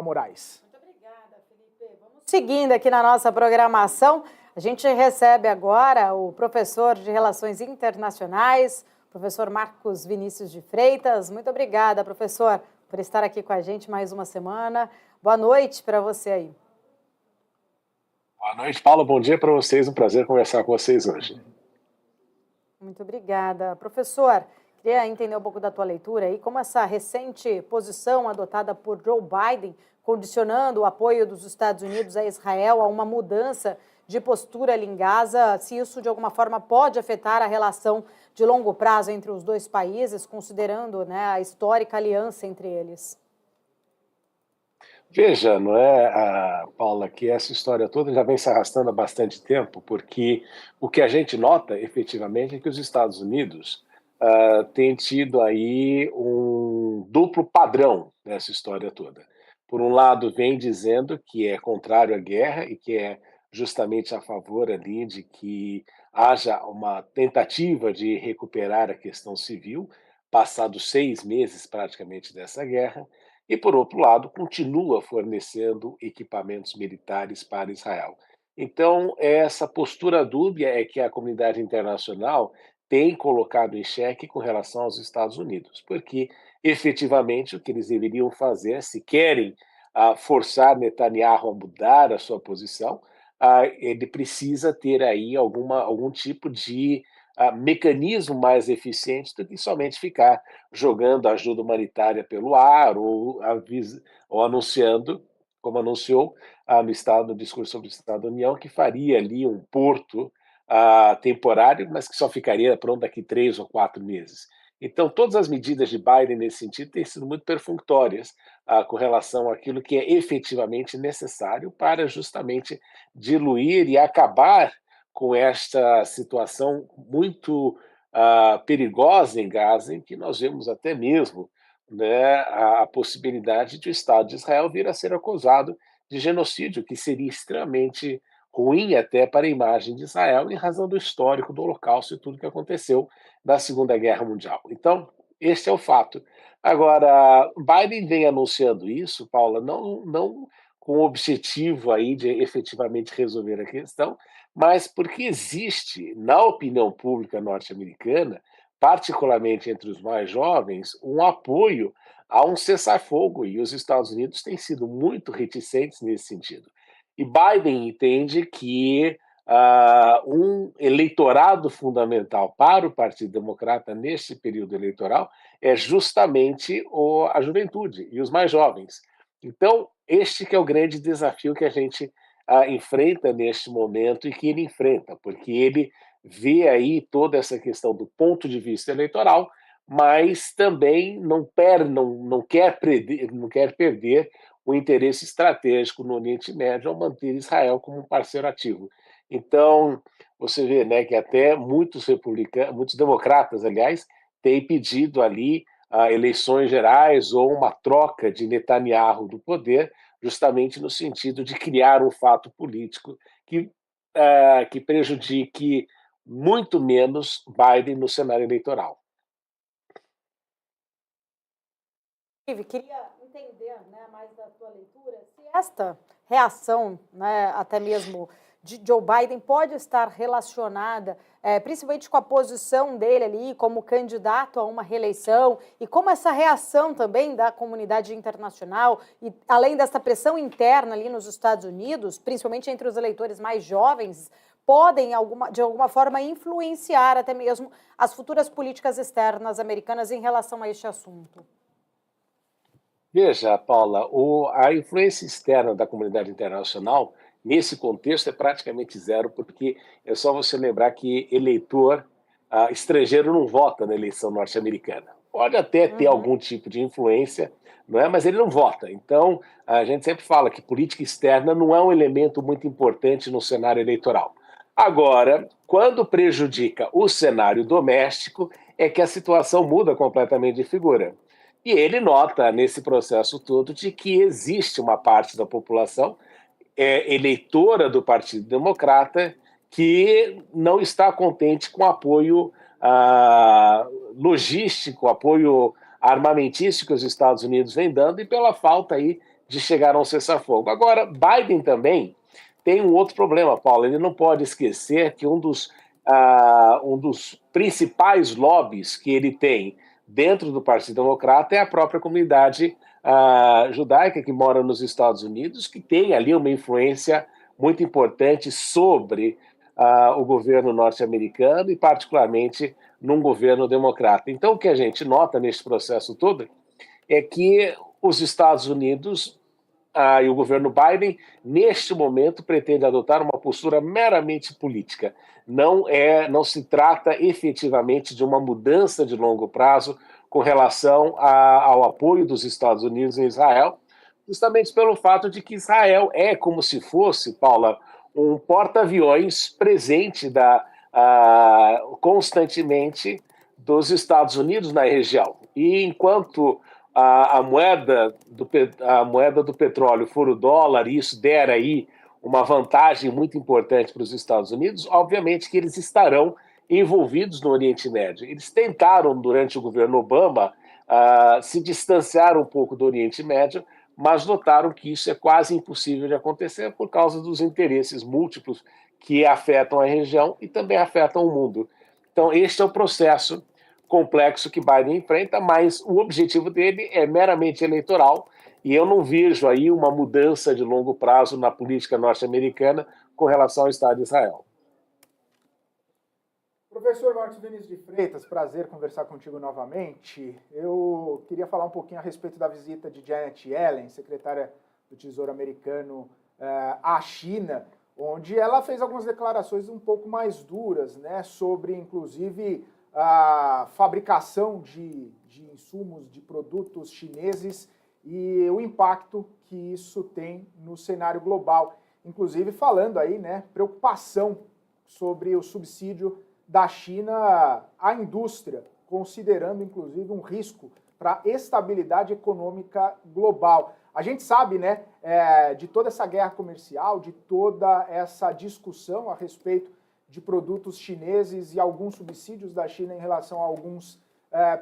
Moraes. Muito obrigada, Felipe. Vamos seguindo aqui na nossa programação. A gente recebe agora o professor de Relações Internacionais, professor Marcos Vinícius de Freitas. Muito obrigada, professor, por estar aqui com a gente mais uma semana. Boa noite para você aí. Boa noite, Paulo. Bom dia para vocês. Um prazer conversar com vocês hoje. Muito obrigada. Professor, queria entender um pouco da tua leitura aí, como essa recente posição adotada por Joe Biden, condicionando o apoio dos Estados Unidos a Israel a uma mudança de postura ali em Gaza, se isso de alguma forma pode afetar a relação de longo prazo entre os dois países, considerando, né, a histórica aliança entre eles. Veja, não é, Paula, que essa história toda já vem se arrastando há bastante tempo, porque o que a gente nota, efetivamente, é que os Estados Unidos têm tido aí um duplo padrão nessa história toda. Por um lado, vem dizendo que é contrário à guerra e que é justamente a favor ali de que haja uma tentativa de recuperar a questão civil, passados 6 meses praticamente dessa guerra. E, por outro lado, continua fornecendo equipamentos militares para Israel. Então, essa postura dúbia é que a comunidade internacional tem colocado em xeque com relação aos Estados Unidos, porque efetivamente o que eles deveriam fazer, se querem forçar Netanyahu a mudar a sua posição, ele precisa ter aí algum tipo de mecanismo mais eficiente do que somente ficar jogando ajuda humanitária pelo ar ou anunciando, como anunciou no discurso sobre o Estado da União, que faria ali um porto temporário, mas que só ficaria pronto daqui 3 ou 4 meses. Então, todas as medidas de Biden nesse sentido têm sido muito perfunctórias com relação àquilo que é efetivamente necessário para justamente diluir e acabar com esta situação muito perigosa em Gaza, em que nós vemos até mesmo, né, a possibilidade de o Estado de Israel vir a ser acusado de genocídio, que seria extremamente ruim até para a imagem de Israel, em razão do histórico do Holocausto e tudo que aconteceu na Segunda Guerra Mundial. Então, este é o fato. Agora, Biden vem anunciando isso, Paula, não com o objetivo aí de efetivamente resolver a questão, mas porque existe, na opinião pública norte-americana, particularmente entre os mais jovens, um apoio a um cessar-fogo, e os Estados Unidos têm sido muito reticentes nesse sentido. E Biden entende que um eleitorado fundamental para o Partido Democrata neste período eleitoral é justamente a juventude e os mais jovens. Então, este que é o grande desafio que a gente enfrenta neste momento e que ele enfrenta, porque ele vê aí toda essa questão do ponto de vista eleitoral, mas também não quer perder o interesse estratégico no Oriente Médio ao manter Israel como um parceiro ativo. Então, você vê, né, que até muitos democratas, aliás, têm pedido ali eleições gerais ou uma troca de Netanyahu do poder, justamente no sentido de criar um fato político que prejudique muito menos Biden no cenário eleitoral. Queria entender, né, mais da tua leitura, se esta reação, né, até mesmo de Joe Biden pode estar relacionada principalmente com a posição dele ali como candidato a uma reeleição e como essa reação também da comunidade internacional e além dessa pressão interna ali nos Estados Unidos, principalmente entre os eleitores mais jovens, podem de alguma forma influenciar até mesmo as futuras políticas externas americanas em relação a este assunto. Veja, Paula, a influência externa da comunidade internacional, nesse contexto, é praticamente zero, porque é só você lembrar que eleitor estrangeiro não vota na eleição norte-americana. Pode até ter algum tipo de influência, não é? Mas ele não vota. Então, a gente sempre fala que política externa não é um elemento muito importante no cenário eleitoral. Agora, quando prejudica o cenário doméstico, é que a situação muda completamente de figura. E ele nota nesse processo todo de que existe uma parte da população eleitora do Partido Democrata que não está contente com o apoio logístico, apoio armamentístico que os Estados Unidos vem dando e pela falta aí de chegar a um cessar-fogo. Agora, Biden também tem um outro problema, Paulo. Ele não pode esquecer que um dos principais lobbies que ele tem dentro do Partido Democrata é a própria comunidade judaica que mora nos Estados Unidos, que tem ali uma influência muito importante sobre o governo norte-americano e, particularmente, num governo democrata. Então, o que a gente nota nesse processo todo é que os Estados Unidos e o governo Biden, neste momento, pretende adotar uma postura meramente política. Não se trata efetivamente de uma mudança de longo prazo com relação ao apoio dos Estados Unidos em Israel, justamente pelo fato de que Israel é como se fosse, Paula, um porta-aviões presente constantemente dos Estados Unidos na região. E enquanto a moeda do petróleo for o dólar, e isso der aí uma vantagem muito importante para os Estados Unidos, obviamente que eles estarão envolvidos no Oriente Médio. Eles tentaram, durante o governo Obama, se distanciar um pouco do Oriente Médio, mas notaram que isso é quase impossível de acontecer por causa dos interesses múltiplos que afetam a região e também afetam o mundo. Então, este é o processo complexo que Biden enfrenta, mas o objetivo dele é meramente eleitoral e eu não vejo aí uma mudança de longo prazo na política norte-americana com relação ao Estado de Israel. Professor Marcos Vinícius de Freitas, prazer conversar contigo novamente. Eu queria falar um pouquinho a respeito da visita de Janet Yellen, secretária do Tesouro americano, à China, onde ela fez algumas declarações um pouco mais duras, né, sobre, inclusive, a fabricação de insumos, de produtos chineses e o impacto que isso tem no cenário global. Inclusive falando aí, né, preocupação sobre o subsídio da China à indústria, considerando inclusive um risco para a estabilidade econômica global. A gente sabe, né, de toda essa guerra comercial, de toda essa discussão a respeito de produtos chineses e alguns subsídios da China em relação a alguns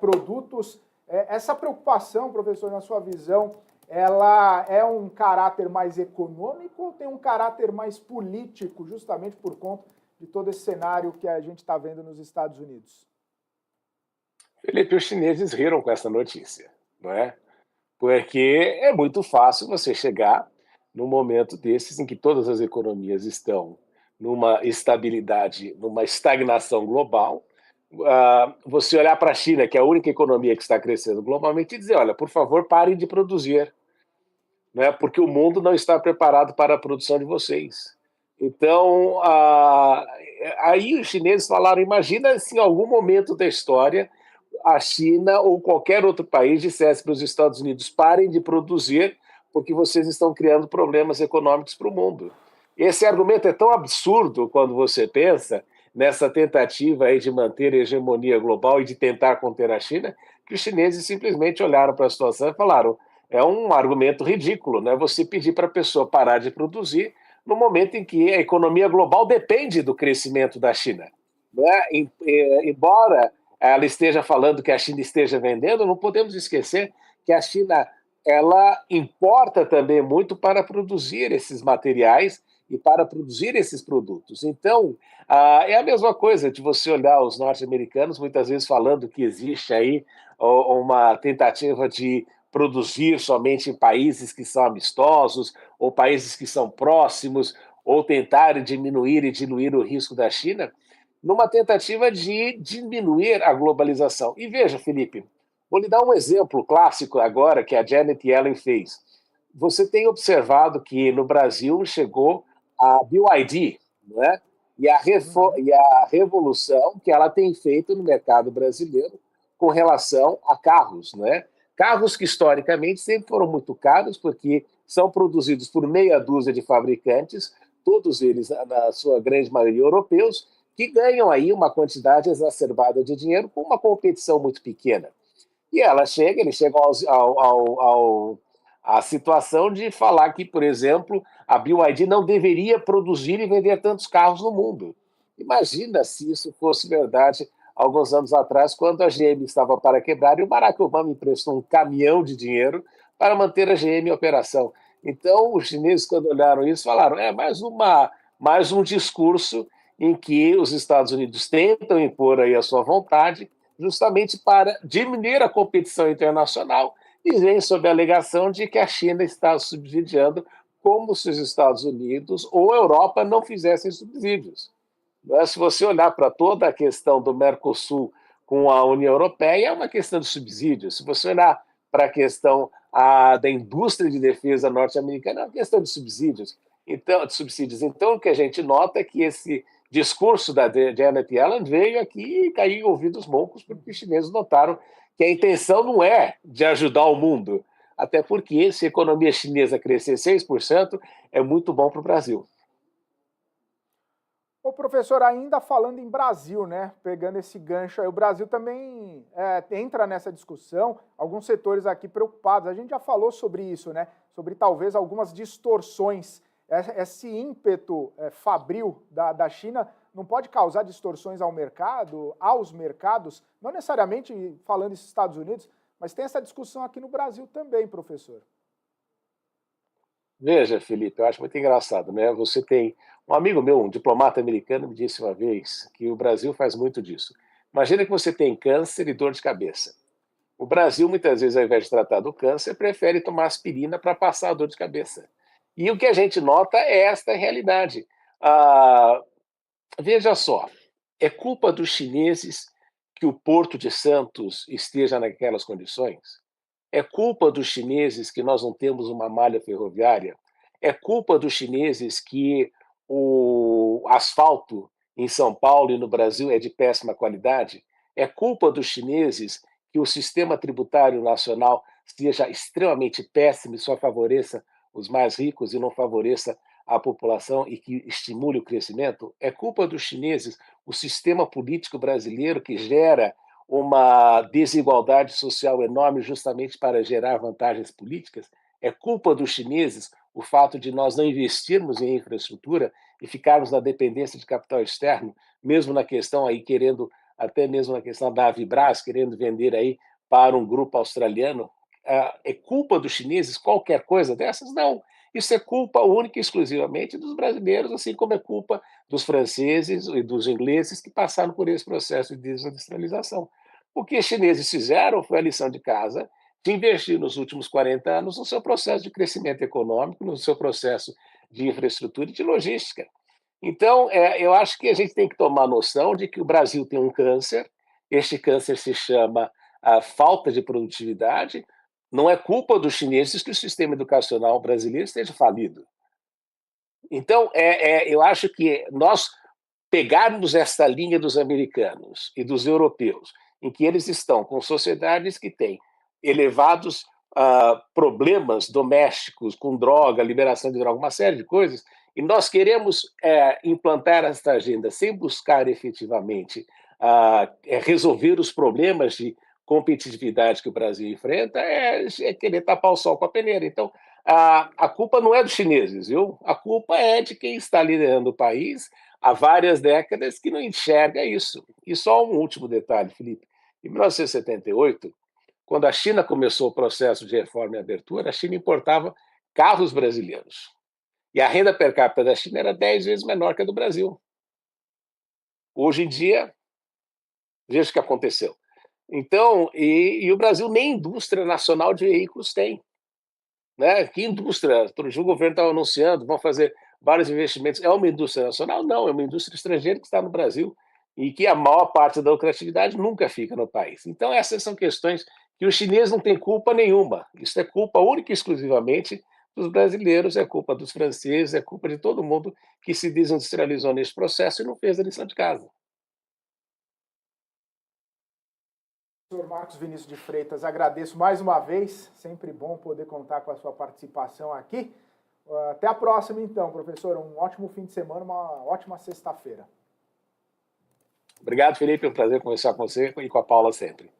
produtos. Essa preocupação, professor, na sua visão, ela é um caráter mais econômico ou tem um caráter mais político, justamente por conta de todo esse cenário que a gente está vendo nos Estados Unidos? Felipe, os chineses riram com essa notícia, não é? Porque é muito fácil você chegar num momento desses em que todas as economias estão numa estabilidade, numa estagnação global, você olhar para a China, que é a única economia que está crescendo globalmente, e dizer, olha, por favor, parem de produzir, né? Porque o mundo não está preparado para a produção de vocês. Então, aí os chineses falaram, imagina se em algum momento da história a China ou qualquer outro país dissesse para os Estados Unidos, parem de produzir porque vocês estão criando problemas econômicos para o mundo. Esse argumento é tão absurdo quando você pensa nessa tentativa aí de manter a hegemonia global e de tentar conter a China, que os chineses simplesmente olharam para a situação e falaram, é um argumento ridículo, né? Você pedir para a pessoa parar de produzir no momento em que a economia global depende do crescimento da China. Né? Embora ela esteja falando que a China esteja vendendo, não podemos esquecer que a China ela importa também muito para produzir esses materiais e para produzir esses produtos. Então, é a mesma coisa de você olhar os norte-americanos muitas vezes falando que existe aí uma tentativa de produzir somente em países que são amistosos ou países que são próximos ou tentar diminuir e diluir o risco da China numa tentativa de diminuir a globalização. E veja, Felipe, vou lhe dar um exemplo clássico agora que a Janet Yellen fez. Você tem observado que no Brasil chegou a BYD, não é? E a revolução que ela tem feito no mercado brasileiro com relação a carros, não é? Carros que historicamente sempre foram muito caros porque são produzidos por meia dúzia de fabricantes, todos eles, na sua grande maioria, europeus, que ganham aí uma quantidade exacerbada de dinheiro com uma competição muito pequena. E eles chegam à situação de falar que, por exemplo, a BYD não deveria produzir e vender tantos carros no mundo. Imagina se isso fosse verdade alguns anos atrás, quando a GM estava para quebrar e o Barack Obama emprestou um caminhão de dinheiro para manter a GM em operação. Então, os chineses, quando olharam isso, falaram, mais um discurso em que os Estados Unidos tentam impor aí a sua vontade, justamente para diminuir a competição internacional, e vem sob a alegação de que a China está subsidiando como se os Estados Unidos ou a Europa não fizessem subsídios. Se você olhar para toda a questão do Mercosul com a União Europeia, é uma questão de subsídios. Se você olhar para a questão da indústria de defesa norte-americana, é uma questão de subsídios. Então, o que a gente nota é que esse discurso da Janet Yellen veio aqui e caiu em ouvidos moncos, porque os chineses notaram que a intenção não é de ajudar o mundo, até porque se a economia chinesa crescer 6%, é muito bom para o Brasil. Ô, professor, ainda falando em Brasil, né? Pegando esse gancho aí, o Brasil também entra nessa discussão, alguns setores aqui preocupados. A gente já falou sobre isso, né? Sobre talvez algumas distorções. Esse ímpeto fabril da China não pode causar distorções ao mercado, aos mercados, não necessariamente falando dos Estados Unidos, mas tem essa discussão aqui no Brasil também, professor. Veja, Felipe, eu acho muito engraçado, né? Você tem um amigo meu, um diplomata americano, me disse uma vez que o Brasil faz muito disso. Imagina que você tem câncer e dor de cabeça. O Brasil, muitas vezes, ao invés de tratar do câncer, prefere tomar aspirina para passar a dor de cabeça. E o que a gente nota é esta realidade. Veja só, é culpa dos chineses que o Porto de Santos esteja naquelas condições? É culpa dos chineses que nós não temos uma malha ferroviária? É culpa dos chineses que o asfalto em São Paulo e no Brasil é de péssima qualidade? É culpa dos chineses que o sistema tributário nacional seja extremamente péssimo e só favoreça os mais ricos e não favoreça a população e que estimule o crescimento? É culpa dos chineses o sistema político brasileiro que gera uma desigualdade social enorme justamente para gerar vantagens políticas? É culpa dos chineses o fato de nós não investirmos em infraestrutura e ficarmos na dependência de capital externo, mesmo na questão aí querendo, até mesmo na questão da Avibras, querendo vender aí para um grupo australiano? É culpa dos chineses qualquer coisa dessas? Não. Isso é culpa única e exclusivamente dos brasileiros, assim como é culpa dos franceses e dos ingleses que passaram por esse processo de desindustrialização. O que os chineses fizeram foi a lição de casa de investir nos últimos 40 anos no seu processo de crescimento econômico, no seu processo de infraestrutura e de logística. Então, eu acho que a gente tem que tomar noção de que o Brasil tem um câncer, este câncer se chama a falta de produtividade. Não é culpa dos chineses que o sistema educacional brasileiro esteja falido. Então, eu acho que nós pegarmos essa linha dos americanos e dos europeus, em que eles estão com sociedades que têm elevados problemas domésticos, com droga, liberação de droga, uma série de coisas, e nós queremos implantar essa agenda sem buscar efetivamente resolver os problemas de competitividade que o Brasil enfrenta, é querer tapar o sol com a peneira. Então, a culpa não é dos chineses, viu? A culpa é de quem está liderando o país há várias décadas que não enxerga isso. E só um último detalhe, Felipe. Em 1978, quando a China começou o processo de reforma e abertura, a China importava carros brasileiros. E a renda per capita da China era 10 vezes menor que a do Brasil. Hoje em dia, veja o que aconteceu. Então, e o Brasil nem indústria nacional de veículos tem. Né? Que indústria? Outro dia o governo estava anunciando, vão fazer vários investimentos. É uma indústria nacional? Não, é uma indústria estrangeira que está no Brasil e que a maior parte da lucratividade nunca fica no país. Então, essas são questões que os chineses não têm culpa nenhuma. Isso é culpa única e exclusivamente dos brasileiros, é culpa dos franceses, é culpa de todo mundo que se desindustrializou nesse processo e não fez a lição de casa. Professor Marcos Vinícius de Freitas, agradeço mais uma vez, sempre bom poder contar com a sua participação aqui. Até a próxima, então, professor. Um ótimo fim de semana, uma ótima sexta-feira. Obrigado, Felipe. É um prazer conversar com você e com a Paula sempre.